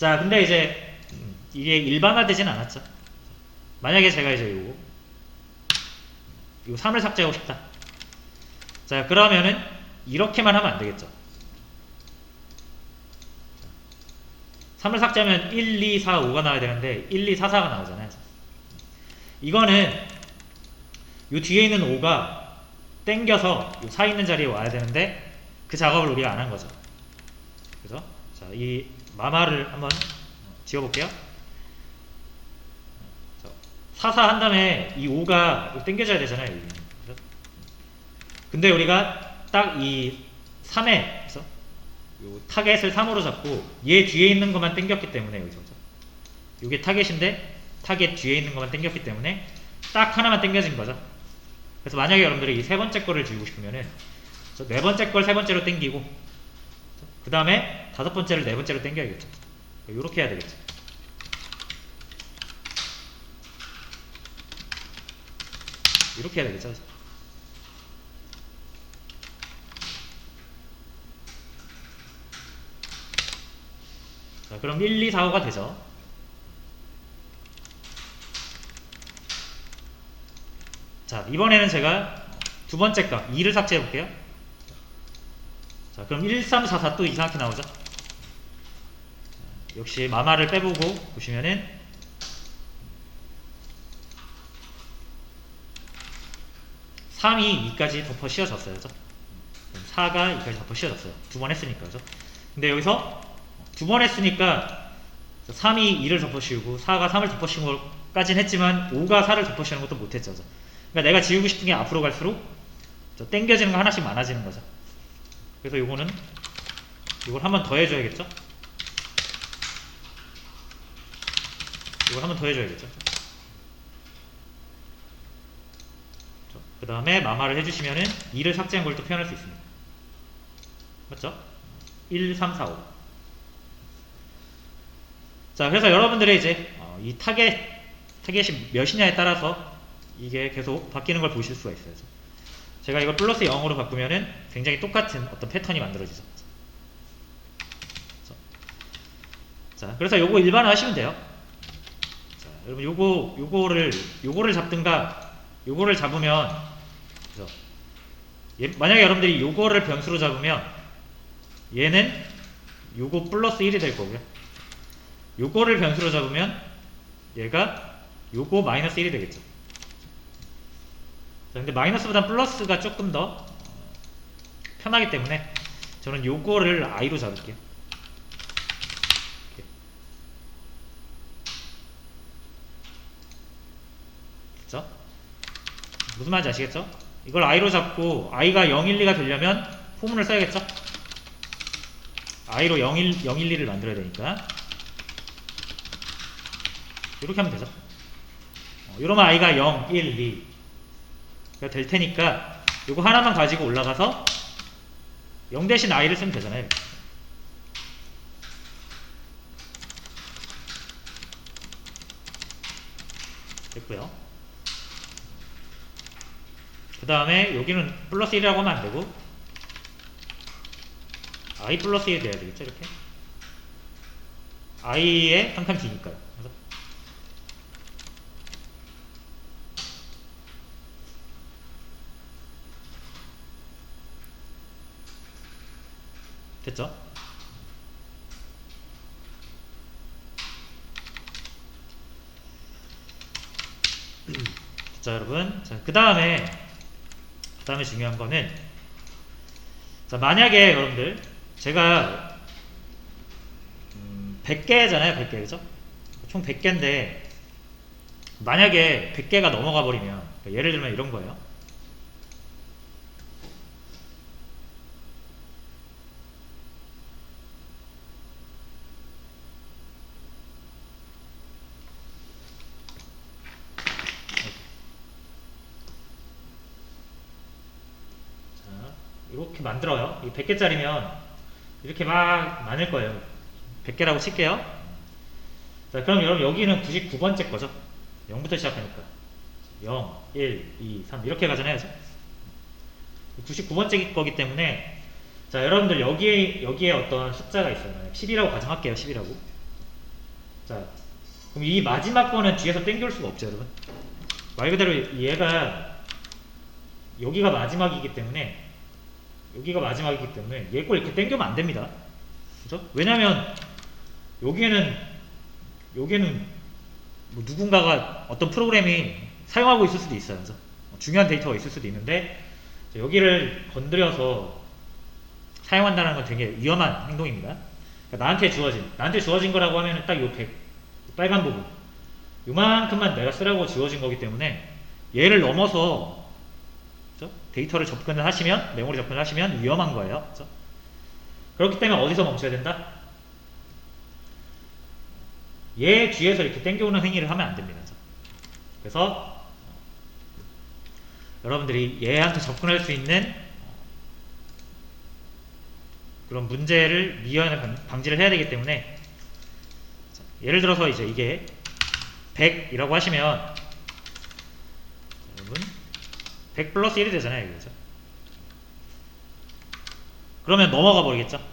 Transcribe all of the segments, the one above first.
자, 근데 이제 이게 일반화되진 않았죠. 만약에 제가 이제 요 3을 삭제하고 싶다. 자, 그러면은 이렇게만 하면 안 되겠죠. 3을 삭제하면 1, 2, 4, 5가 나와야 되는데 1, 2, 4, 4가 나오잖아요. 이거는 요 뒤에 있는 5가 땡겨서 요 4 있는 자리에 와야 되는데 그 작업을 우리가 안 한 거죠. 그죠? 자, 이 마마를 한번 지워볼게요. 4, 4 한 다음에 이 5가 땡겨져야 되잖아요. 그죠? 근데 우리가 딱 이 3에 요 타겟을 3으로 잡고 얘 뒤에 있는 것만 땡겼기 때문에 여기서 이게 타겟인데 타겟 뒤에 있는 것만 땡겼기 때문에 딱 하나만 땡겨진 거죠. 그래서 만약에 여러분들이 이 세 번째 거를 지우고 싶으면은 네 번째 걸 세 번째로 땡기고 그 다음에 다섯 번째를 네 번째로 땡겨야겠죠. 이렇게 해야 되겠죠. 이렇게 해야 되겠죠. 자, 그럼 1, 2, 4, 5가 되죠. 자, 이번에는 제가 두 번째 값 2를 삭제해 볼게요. 자, 그럼 1, 3, 4, 4 또 이상하게 나오죠. 역시 마마를 빼보고 보시면은 3이 2까지 덮어 씌워졌어요. 그죠? 4가 2까지 덮어 씌워졌어요. 두 번 했으니까. 그죠? 근데 여기서 두 번 했으니까 3이 2를 덮어 씌우고 4가 3을 덮어 씌우는 것까지는 했지만 5가 4를 덮어 씌우는 것도 못했죠. 그러니까 내가 지우고 싶은 게 앞으로 갈수록 땡겨지는 거 하나씩 많아지는 거죠. 그래서 요거는 이걸 한번 더 해줘야겠죠? 이걸 한번 더 해줘야겠죠? 그 다음에 마마를 해주시면은 2를 삭제한 걸 또 표현할 수 있습니다. 맞죠? 1, 3, 4, 5. 자, 그래서 여러분들의 이제 이 타겟이 몇이냐에 따라서 이게 계속 바뀌는 걸 보실 수가 있어요. 제가 이걸 플러스 0으로 바꾸면은 굉장히 똑같은 어떤 패턴이 만들어지죠. 자, 그래서 요거 일반화 하시면 돼요. 자, 여러분 요거를 잡든가 요거를 잡으면 그죠? 만약에 여러분들이 요거를 변수로 잡으면 얘는 요거 플러스 1이 될 거고요. 요거를 변수로 잡으면 얘가 요거 마이너스 1이 되겠죠. 자, 근데 마이너스보단 플러스가 조금 더 편하기 때문에 저는 요거를 i로 잡을게요. 그쵸? 무슨 말인지 아시겠죠? 이걸 i로 잡고 i가 0, 1, 2가 되려면 포문을 써야겠죠? i로 0, 1, 2를 만들어야 되니까 이렇게 하면 되죠. 이러면 i가 0, 1, 2가 될 테니까 이거 하나만 가지고 올라가서 0 대신 i를 쓰면 되잖아요. 됐고요. 그 다음에 여기는 플러스 1이라고 하면 안 되고 i 플러스 1이 돼야 되겠죠. 이렇게 i의 한 칸 뒤니까요. 그래서 됐죠? 자, 여러분. 자, 그 다음에 중요한 거는 자, 만약에 여러분들 제가 100개잖아요. 100개. 그죠? 총 100개인데 만약에 100개가 넘어가 버리면 예를 들면 이런 거예요. 이렇게 만들어요. 이 100개짜리면 이렇게 막 많을 거예요. 100개라고 칠게요. 자, 그럼 여러분 여기는 99번째 거죠. 0부터 시작하니까 0, 1, 2, 3 이렇게 가잖아요. 99번째 거기 때문에 자, 여러분들 여기에 어떤 숫자가 있어요. 10이라고 가정할게요. 10이라고. 자, 그럼 이 마지막 거는 뒤에서 땡겨올 수가 없죠, 여러분. 말 그대로 얘가 여기가 마지막이기 때문에 얘 걸 이렇게 땡겨면 안 됩니다. 그죠? 왜냐면 여기에는 뭐 누군가가 어떤 프로그램이 사용하고 있을 수도 있어요. 그래서 중요한 데이터가 있을 수도 있는데 여기를 건드려서 사용한다는 건 되게 위험한 행동입니다. 그러니까 나한테 주어진 거라고 하면 딱 요 100, 빨간 부분 요만큼만 내가 쓰라고 주어진 거기 때문에 얘를 넘어서 그렇죠? 데이터를 접근을 하시면, 메모리 접근을 하시면 위험한 거예요. 그렇죠? 그렇기 때문에 어디서 멈춰야 된다? 얘 뒤에서 이렇게 땡겨오는 행위를 하면 안 됩니다. 그래서 여러분들이 얘한테 접근할 수 있는 그런 문제를 미연에 방지를 해야 되기 때문에, 예를 들어서 이제 이게 100이라고 하시면 여러분 100 플러스 1이 되잖아요. 그죠? 그러면 넘어가 버리겠죠?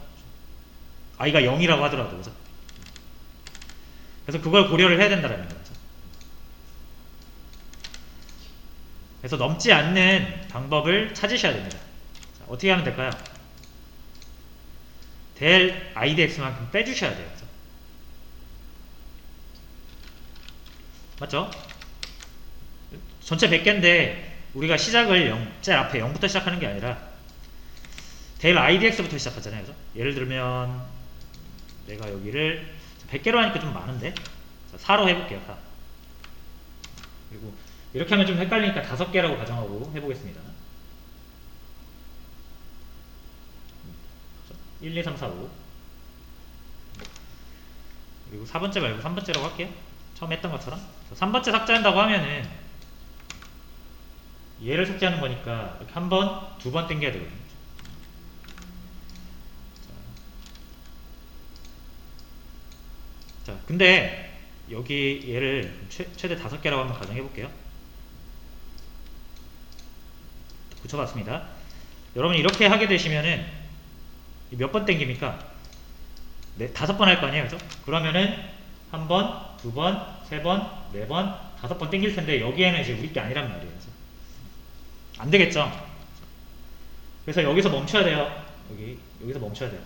i가 0이라고 하더라도. 그죠? 그래서 그걸 고려를 해야 된다는 거죠. 그래서 넘지 않는 방법을 찾으셔야 됩니다. 자, 어떻게 하면 될까요? 될 idx만큼 빼주셔야 돼요. 그죠? 맞죠? 전체 100개인데 우리가 시작을 제일 앞에 0부터 시작하는 게 아니라 될 idx부터 시작하잖아요. 그죠? 예를 들면 내가 여기를 100개로 하니까 좀 많은데, 자, 4로 해볼게요. 4. 그리고 이렇게 하면 좀 헷갈리니까 5개라고 가정하고 해보겠습니다. 1, 2, 3, 4, 5. 그리고 4번째 말고 3번째라고 할게요. 처음 했던 것처럼. 3번째 삭제한다고 하면은 얘를 삭제하는 거니까 이렇게 한 번, 두 번 당겨야 되거든요. 자, 근데 여기 얘를 최대 5개라고 한번 가정해 볼게요. 붙여봤습니다. 여러분 이렇게 하게 되시면은 몇 번 땡깁니까? 네, 5번 할 거 아니에요, 그죠? 그러면은 한 번, 두 번, 세 번, 네 번, 5번 땡길 텐데 여기에는 이제 우리 게 아니란 말이에요. 그래서 안 되겠죠? 그래서 여기서 멈춰야 돼요. 여기서 멈춰야 돼요.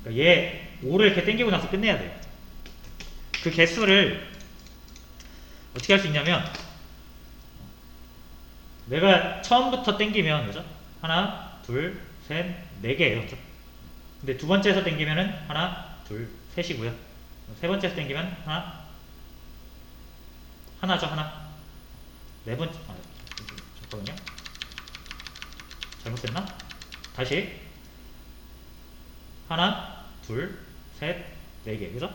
그러니까 얘 5를 이렇게 땡기고 나서 끝내야 돼요. 그 개수를 어떻게 할 수 있냐면, 내가 처음부터 땡기면, 그죠? 하나, 둘, 셋, 4개예요. 그죠? 근데 두 번째에서 땡기면은 하나, 둘, 셋이고요. 세 번째에서 땡기면 하나죠, 하나. 네 번째, 잠깐만요. 잘못됐나? 다시. 하나, 둘, 셋, 4개. 그죠?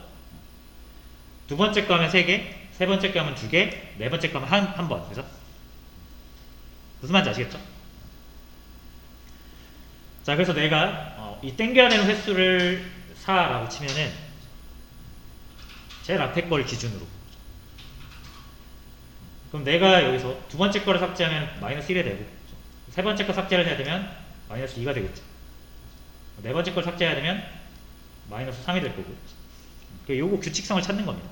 두 번째 거 하면 3개, 세 번째 거 하면 2개, 네 번째 거 하면 한 번. 그죠? 무슨 말인지 아시겠죠? 자, 그래서 내가 이 땡겨야 되는 횟수를 4라고 치면은 제일 앞에 걸 기준으로, 그럼 내가 여기서 두 번째 거를 삭제하면 마이너스 1이 되고, 세 번째 거 삭제를 해야 되면 마이너스 2가 되겠죠. 네 번째 걸 삭제해야 되면 마이너스 3이 될 거고. 요거 규칙성을 찾는 겁니다.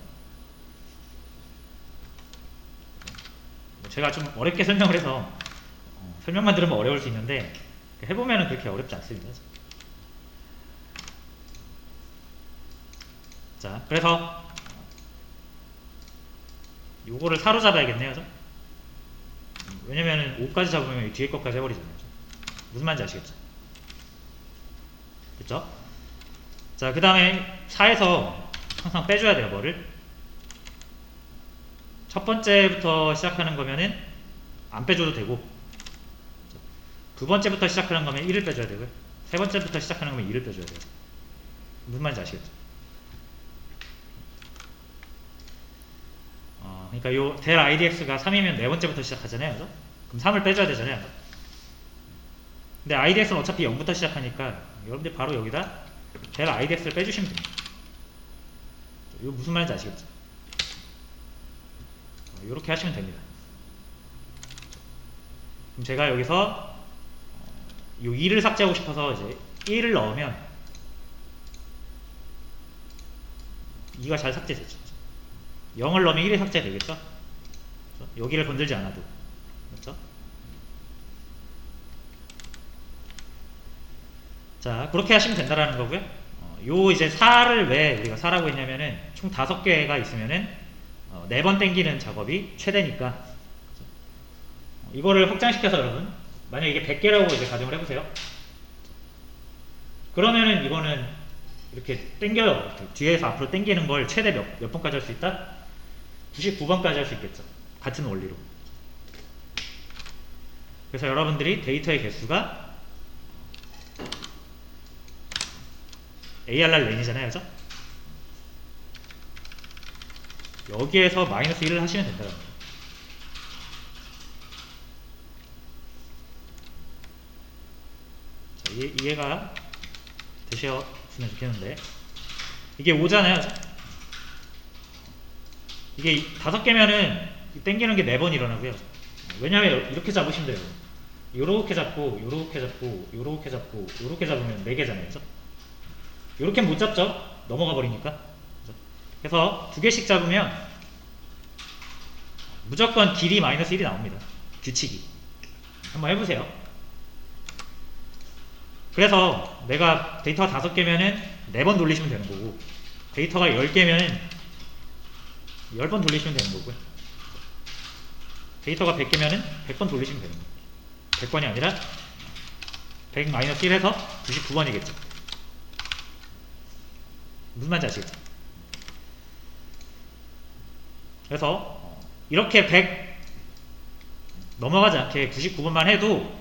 제가 좀 어렵게 설명을 해서 설명만 들으면 어려울 수 있는데 해보면 그렇게 어렵지 않습니다. 자, 그래서 요거를 사로잡아야겠네요. 그죠? 왜냐면 5까지 잡으면 뒤에 것까지 해버리잖아요. 무슨 말인지 아시겠죠? 됐죠? 자, 그 다음에 4에서 항상 빼줘야 돼요. 뭐를? 첫 번째부터 시작하는 거면은 안 빼줘도 되고, 두 번째부터 시작하는 거면 1을 빼줘야 되고요. 세 번째부터 시작하는 거면 2를 빼줘야 돼요. 무슨 말인지 아시겠죠? 그러니까 요 del idx가 3이면 네 번째부터 시작하잖아요. 그죠? 그럼 3을 빼줘야 되잖아요. 근데 idx는 어차피 0부터 시작하니까 여러분들 바로 여기다 del idx를 빼주시면 됩니다. 이거 무슨 말인지 아시겠죠? 이렇게 하시면 됩니다. 그럼 제가 여기서 요 2를 삭제하고 싶어서 이제 1을 넣으면 2가 잘 삭제됐죠. 0을 넣으면 1이 삭제되겠죠? 여기를 건들지 않아도. 그렇죠? 자, 그렇게 하시면 된다라는 거고요. 요 이제 4를 왜 우리가 4라고 했냐면은 총 5개가 있으면은 4번 땡기는 작업이 최대니까 이거를 확장시켜서 여러분 만약 이게 100개라고 이제 가정을 해보세요. 그러면은 이거는 이렇게 땡겨요. 이렇게 뒤에서 앞으로 땡기는 걸 최대 몇 번까지 할 수 있다? 99번까지 할 수 있겠죠. 같은 원리로. 그래서 여러분들이 데이터의 개수가 ARR 렌이잖아요. 그죠? 여기에서 마이너스 1을 하시면 된다는 거예요. 자, 이해가 되셨으면 좋겠는데 이게 5잖아요. 그죠? 이게 5개면은 땡기는 게 4번 일어나고요. 왜냐면 이렇게 잡으시면 돼요. 요렇게 잡고 요렇게 잡고 요렇게 잡고 요렇게 잡으면 4개잖아요. 그죠? 요렇게 못 잡죠? 넘어가 버리니까. 그죠? 그래서 2개씩 잡으면 무조건 길이 마이너스 1이 나옵니다. 규칙이. 한번 해보세요. 그래서 내가 데이터가 5개면은 4번 돌리시면 되는 거고 데이터가 10개면은 10번 돌리시면 되는 거고요. 데이터가 100개면은 100번 돌리시면 되는 거예요. 100번이 아니라 100 마이너스 1에서 99번이겠죠. 무슨 말인지 아시겠죠? 그래서 이렇게 100 넘어가지 않게 99번만 해도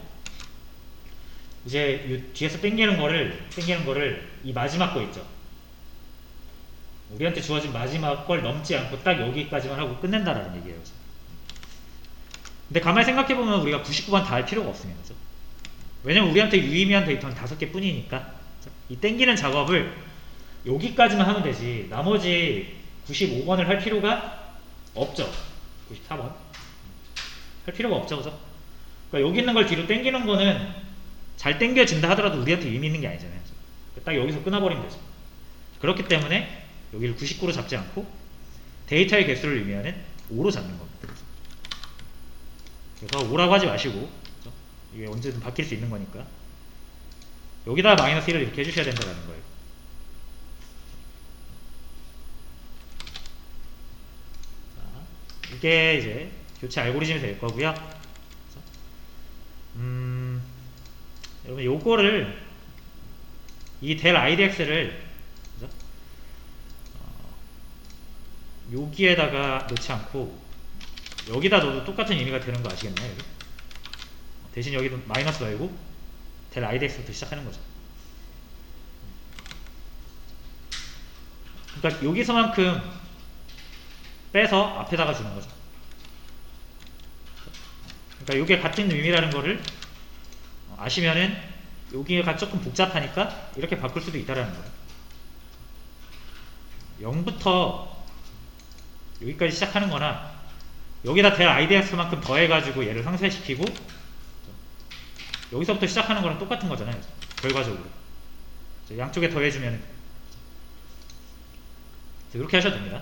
이제 이 뒤에서 땡기는 거를 이 마지막 거 있죠. 우리한테 주어진 마지막 걸 넘지 않고 딱 여기까지만 하고 끝낸다라는 얘기예요. 근데 가만히 생각해보면 우리가 99번 다 할 필요가 없습니다. 그죠? 왜냐면 우리한테 유의미한 데이터는 5개 뿐이니까. 그죠? 이 땡기는 작업을 여기까지만 하면 되지 나머지 95번을 할 필요가 없죠. 94번 할 필요가 없죠. 그죠? 그러니까 여기 있는 걸 뒤로 땡기는 거는 잘 땡겨진다 하더라도 우리한테 의미 있는 게 아니잖아요. 딱 여기서 끊어버리면 되죠. 그렇기 때문에 여기를 99로 잡지 않고 데이터의 개수를 의미하는 5로 잡는 겁니다. 그래서 5라고 하지 마시고, 그렇죠? 이게 언제든 바뀔 수 있는 거니까 여기다 마이너스 1을 이렇게 해주셔야 된다는 거예요. 자, 이게 이제 교체 알고리즘이 될 거고요. 여러분 요거를 이 델 IDX를 여기에다가 넣지 않고 여기다 넣어도 똑같은 의미가 되는 거 아시겠나요? 여기? 대신 여기도 마이너스 넣고 델 IDX부터 시작하는 거죠. 그러니까 여기서만큼 빼서 앞에다가 주는 거죠. 그러니까 이게 같은 의미라는 거를 아시면은 여기가 조금 복잡하니까 이렇게 바꿀 수도 있다라는 거예요. 0부터 여기까지 시작하는 거나 여기다 델 IDX만큼 더해가지고 얘를 상쇄시키고 여기서부터 시작하는 거랑 똑같은 거잖아요. 결과적으로 양쪽에 더해주면 이렇게 하셔도 됩니다.